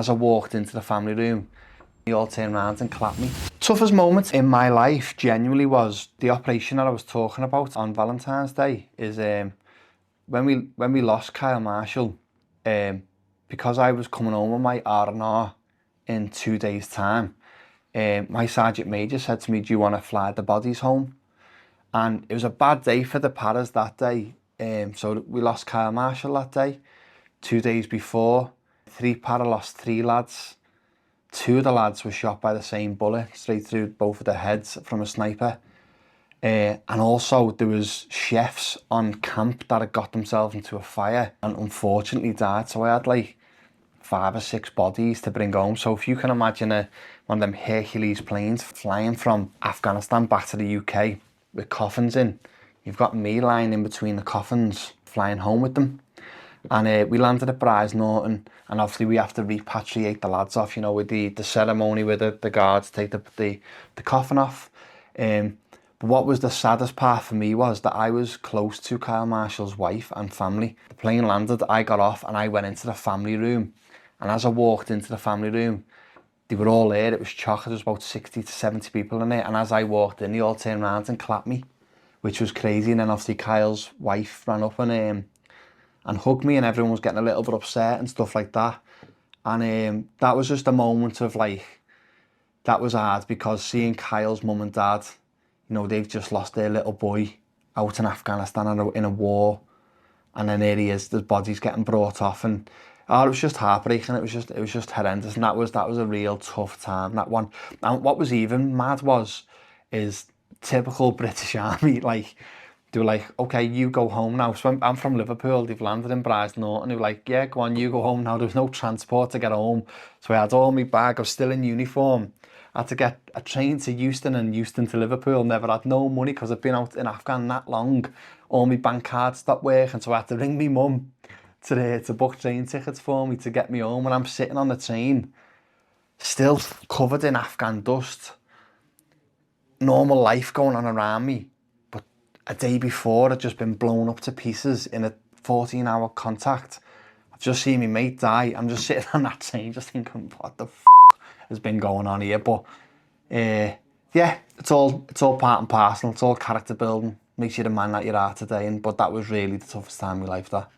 As I walked into the family room, they all turned around and clapped me. Toughest moment in my life genuinely was the operation that I was talking about on Valentine's Day. Is when we lost Kyle Marshall, because I was coming home with my R&R in 2 days' time. My Sergeant Major said to me, "Do you want to fly the bodies home?" And it was a bad day for the paras that day. So we lost Kyle Marshall that day. 2 days before, 3 para lost 3 lads. 2 of the lads were shot by the same bullet straight through both of their heads from a sniper. And also there was chefs on camp that had got themselves into a fire and unfortunately died. So I had like 5 or 6 bodies to bring home. So if you can imagine one of them Hercules planes flying from Afghanistan back to the UK with coffins in, you've got me lying in between the coffins flying home with them. And we landed at Bryce Norton, and obviously we have to repatriate the lads off, you know, with the ceremony where the guards take the coffin off. But what was the saddest part for me was that I was close to Kyle Marshall's wife and family. The plane landed, I got off and I went into the family room. And as I walked into the family room, they were all there. It was chock. There was about 60 to 70 people in there. And as I walked in, they all turned around and clapped me, which was crazy. And then obviously Kyle's wife ran up and hugged me, and everyone was getting a little bit upset and stuff like that. And that was just a moment of like, that was hard, because seeing Kyle's mum and dad, you know, they've just lost their little boy out in Afghanistan in a war, and then there he is, the body's getting brought off, and it was just heartbreaking. It was just horrendous, and that was a real tough time, that one. And what was even mad is typical British Army, like, they were like, "Okay, you go home now." So I'm from Liverpool, they've landed in Bryce Norton. They were like, "Yeah, go on, you go home now." There was no transport to get home. So I had all my bag, I was still in uniform. I had to get a train to Euston and Euston to Liverpool. Never had no money because I've been out in Afghan that long. All my bank cards stopped working, so I had to ring my mum to book train tickets for me to get me home. And I'm sitting on the train, still covered in Afghan dust. Normal life going on around me. A day before, I'd just been blown up to pieces in a 14-hour contact. I've just seen my mate die. I'm just sitting on that train just thinking, what the has been going on here? But yeah, it's all part and parcel. It's all character building. Makes you the man that you are today. But that was really the toughest time in my life, that.